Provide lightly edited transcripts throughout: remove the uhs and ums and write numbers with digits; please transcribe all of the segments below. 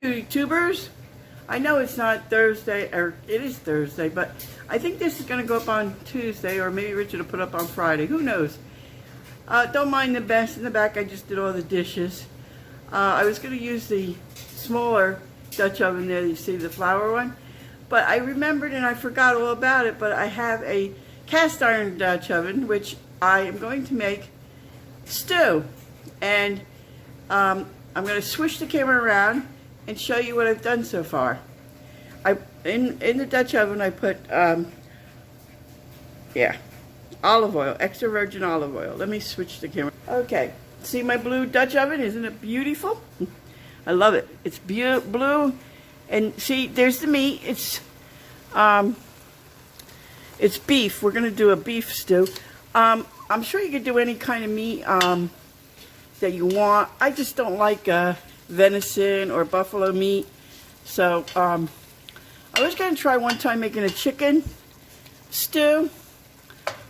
YouTubers, I know it's not Thursday, or it is Thursday, but I think this is going to go up on Tuesday, or maybe Richard will put up on Friday. Who knows? Don't mind the mess in the back. I just did all the dishes. I was going to use the smaller Dutch oven there. You see the flour one, but I remembered and I forgot all about it. But I have a cast iron Dutch oven, which I am going to make stew, and I'm going to switch the camera around and show you what I've done so far. In the Dutch oven I put olive oil, extra virgin olive oil. Let me switch the camera. Okay, see my blue Dutch oven? Isn't it beautiful? I love it. It's blue, and see, there's the meat. It's beef. We're gonna do a beef stew. I'm sure you could do any kind of meat that you want. I just don't like venison or buffalo meat. So I was going to try one time making a chicken stew,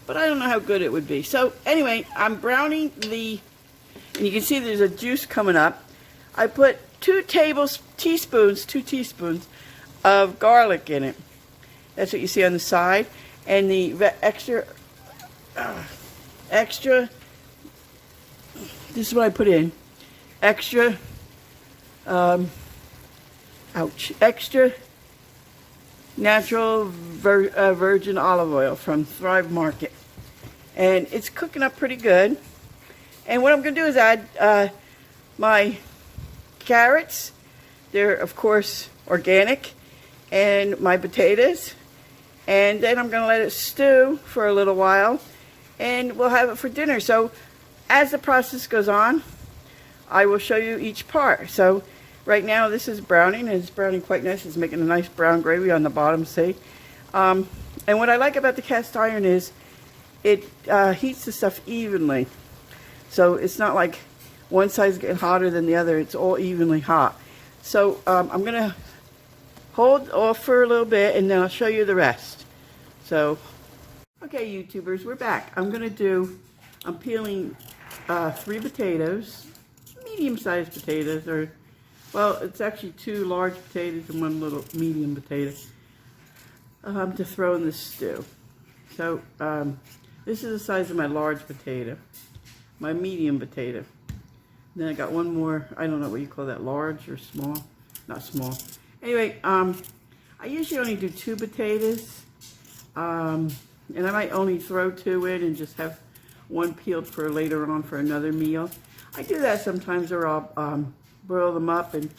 but I don't know how good it would be. So anyway, I'm browning and you can see there's a juice coming up. I put 2 teaspoons of garlic in it. That's what you see on the side. And the extra, this is what I put in. Extra natural virgin olive oil from Thrive Market, and it's cooking up pretty good. And what I'm going to do is add my carrots. They're of course organic, and my potatoes, and then I'm going to let it stew for a little while, and we'll have it for dinner. So as the process goes on, I will show you each part. So right now this is browning, and it's browning quite nice. It's making a nice brown gravy on the bottom, see? And what I like about the cast iron is it heats the stuff evenly. So it's not like one side's getting hotter than the other. It's all evenly hot. So I'm going to hold off for a little bit, and then I'll show you the rest. So, okay, YouTubers, we're back. I'm peeling 3 potatoes. Medium-sized potatoes, or well, it's actually 2 large potatoes and 1 little medium potato to throw in the stew. So this is the size of my large potato, my medium potato. And then I got 1 more. I don't know what you call that, large or small? Not small. Anyway, I usually only do 2 potatoes, and I might only throw 2 in and just have 1 peeled for later on for another meal. I do that sometimes, or I'll boil them up. And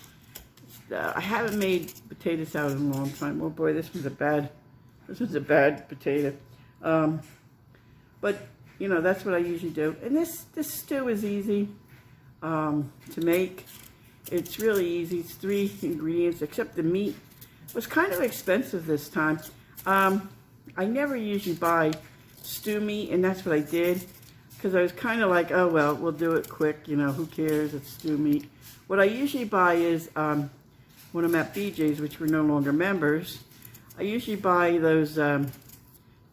I haven't made potato salad in a long time. Oh boy, this one's a bad potato. But you know, that's what I usually do. And this stew is easy to make. It's really easy. It's 3 ingredients, except the meat was kind of expensive this time. I never usually buy stew meat, and that's what I did, because I was kind of like, oh well, we'll do it quick, you know, who cares, it's stew meat. What I usually buy is, when I'm at BJ's, which we're no longer members, I usually buy those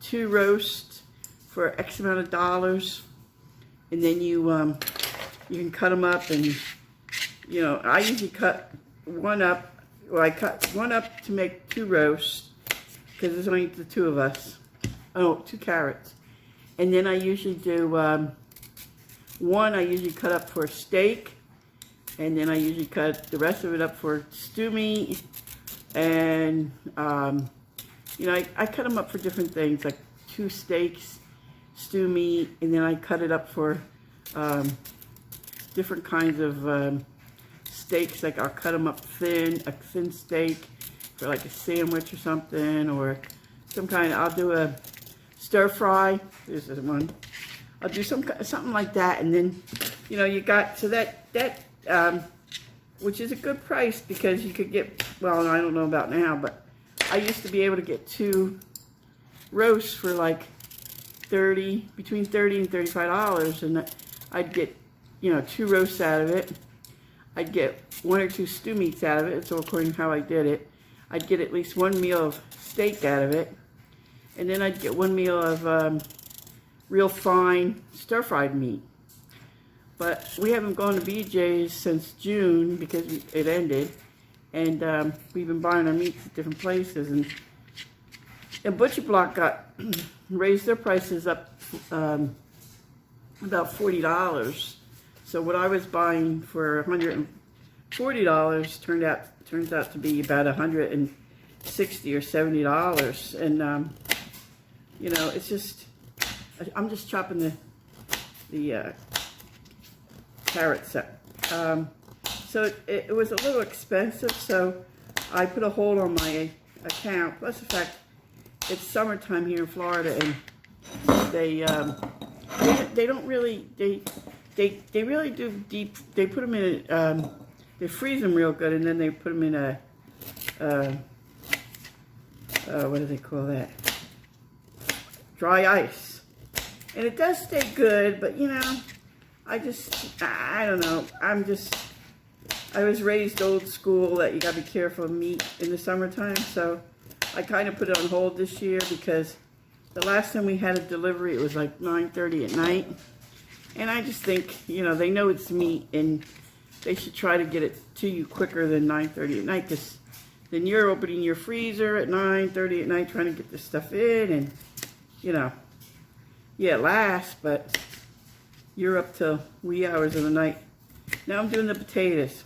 2 roasts for X amount of dollars, and then you can cut them up, and you know, I usually cut 1 up, or I cut 1 up to make 2 roasts, because there's only the 2 of us. Oh, 2 carrots. And then I usually do 1 I usually cut up for steak, and then I usually cut the rest of it up for stew meat, and you know, I cut them up for different things, like 2 steaks, stew meat, and then I cut it up for different kinds of steaks. Like I'll cut them up thin, a thin steak for like a sandwich or something, or some kind of, I'll do a stir fry. This is one. I'll do something like that, and then, you know, you got, so that which is a good price, because you could get, well, I don't know about now, but I used to be able to get 2 roasts for like between $30 and $35, and I'd get, you know, 2 roasts out of it. I'd get 1 or 2 stew meats out of it, so according to how I did it. I'd get at least 1 meal of steak out of it, and then I'd get 1 meal of real fine stir-fried meat. But we haven't gone to BJ's since June because it ended, And we've been buying our meats at different places. And Butcher Block got raised their prices up about $40. So what I was buying for $140 turns out to be about $160 or $70. And you know, it's just, I'm just chopping the carrots up. So it was a little expensive, so I put a hold on my account. Plus the fact it's summertime here in Florida, and they don't really, they really do deep. They put them in they freeze them real good, and then they put them in what do they call that? Dry ice. And it does stay good, but you know, I don't know. I was raised old school that you gotta be careful of meat in the summertime, so I kind of put it on hold this year because the last time we had a delivery, it was like 9:30 at night. And I just think, you know, they know it's meat and they should try to get it to you quicker than 9:30 at night, because then you're opening your freezer at 9:30 at night trying to get this stuff in, and, you know, yeah, it lasts, but you're up till wee hours of the night. Now I'm doing the potatoes.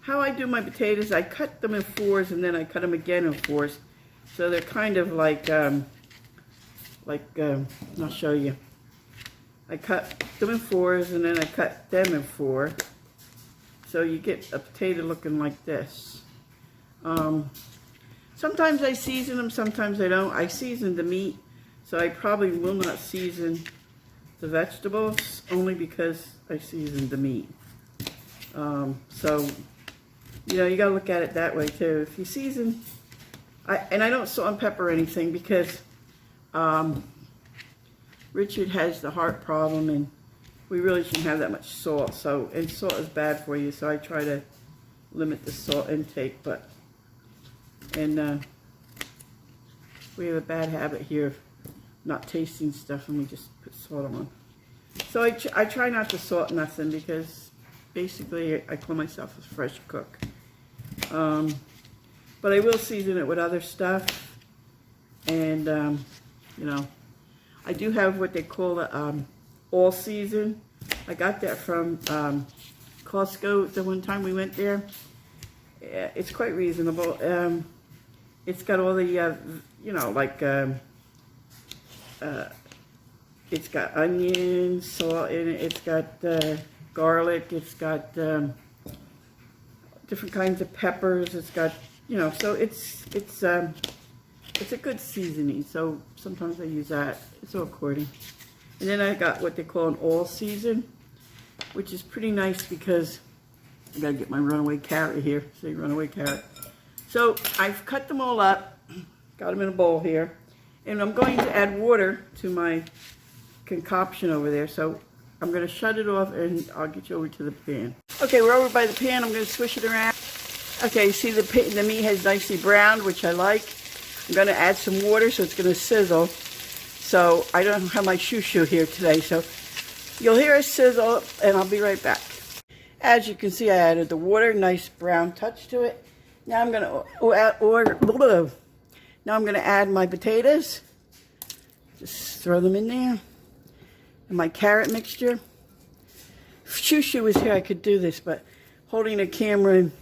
How I do my potatoes, I cut them in fours and then I cut them again in fours. So they're kind of like I'll show you. I cut them in fours and then I cut them in four. So you get a potato looking like this. Sometimes I season them, sometimes I don't. I season the meat, so I probably will not season the vegetables, only because I seasoned the meat. So, you know, you gotta look at it that way too. If you season, and I don't salt and pepper anything because Richard has the heart problem, and we really shouldn't have that much salt. So, and salt is bad for you, so I try to limit the salt intake. But, and we have a bad habit here of not tasting stuff, and we just put salt on. So I try not to salt nothing, because basically I call myself a fresh cook. But I will season it with other stuff. And, you know, I do have what they call the all season. I got that from Costco the one time we went there. It's quite reasonable. It's got all the, you know, like, it's got onions, salt in it, it's got garlic, it's got different kinds of peppers, it's got, you know, so it's a good seasoning, so sometimes I use that. It's all according. And then I got what they call an all season, which is pretty nice because I gotta get my runaway carrot here. Say runaway carrot. So I've cut them all up, got them in a bowl here, and I'm going to add water to my concoction over there. So I'm going to shut it off and I'll get you over to the pan. Okay, we're over by the pan. I'm going to swish it around. Okay, see the meat has nicely browned, which I like. I'm going to add some water so it's going to sizzle. So I don't have my shoo-shoo here today, so you'll hear it sizzle, and I'll be right back. As you can see, I added the water, nice brown touch to it. Now I'm going to add my potatoes. Just throw them in there. And my carrot mixture. If Shoo-Shoo was here, I could do this, but holding a camera and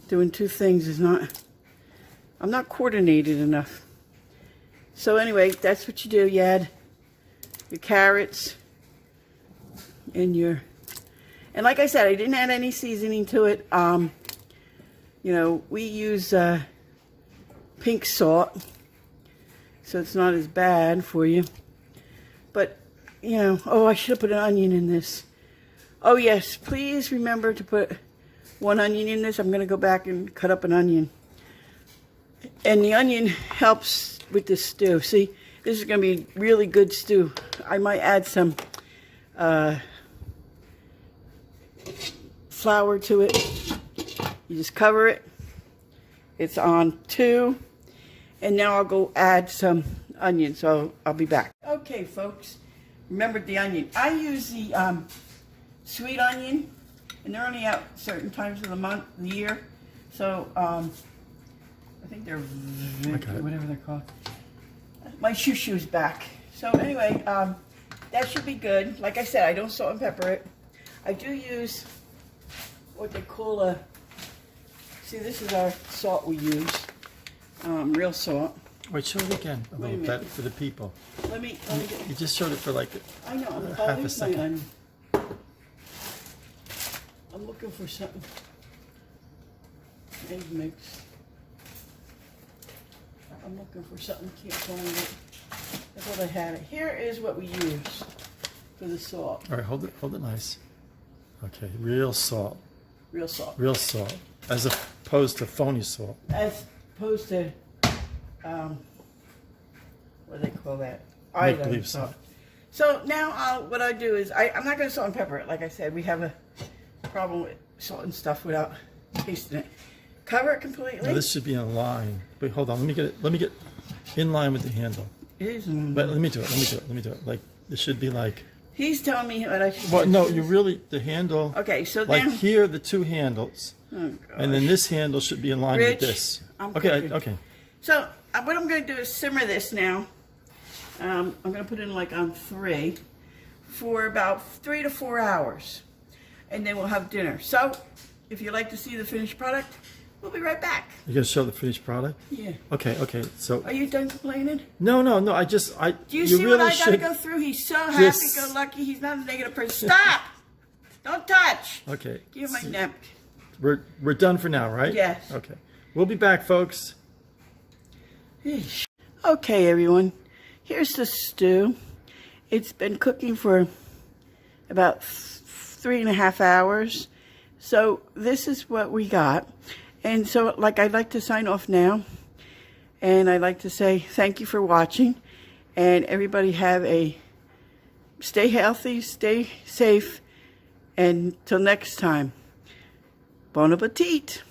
doing two things is not, I'm not coordinated enough. So anyway, that's what you do. You add your carrots and and like I said, I didn't add any seasoning to it. You know, we use pink salt, so it's not as bad for you. But, you know, oh, I should have put an onion in this. Oh yes, please remember to put one onion in this. I'm going to go back and cut up an onion. And the onion helps with this stew. See, this is going to be really good stew. I might add some flour to it. You just cover it. It's on 2. And now I'll go add some onion, so I'll be back. Okay, folks, remember the onion. I use the sweet onion, and they're only out certain times of the year. So, I think they're whatever they're called. My shoo-shoo's back. So anyway, that should be good. Like I said, I don't salt and pepper it. I do use what they call a, see, this is our salt we use, real salt. Wait, show it again a little bit for the people. Let me get, you just showed it for like I know, half a second. I'm looking for something. Egg mix. I'm looking for something, can't find it. I thought I had it. Here is what we use for the salt. All right, hold it nice. Okay, real salt. Real salt. Real salt, as opposed to phony salt. As opposed to, what do they call that? Make-believe salt. So now what I do is, I'm not going to salt and pepper it. Like I said, we have a problem with salt and stuff without tasting it. Cover it completely. Now this should be in line. Wait, hold on. Let me get in line with the handle. It is. But let me do it. Like it should be like. He's telling me what I should. Well, no, you really the handle. Okay, so like then here the two handles, and then this handle should be in line with this. Okay. So what I'm going to do is simmer this now. I'm going to put it in like on 3 for about 3 to 4 hours, and then we'll have dinner. So if you'd like to see the finished product, we'll be right back. You gonna show the finished product? Yeah. Okay. So. Are you done complaining? No. Do you see really what I got to go through? He's so happy-go-lucky. He's not a negative person. Stop! Don't touch. Okay. Give my napkin. We're done for now, right? Yes. Okay. We'll be back, folks. Okay, everyone. Here's the stew. It's been cooking for about 3.5 hours. So this is what we got. And so, like, I'd like to sign off now. And I'd like to say thank you for watching. And everybody stay healthy, stay safe. And till next time, bon appetit.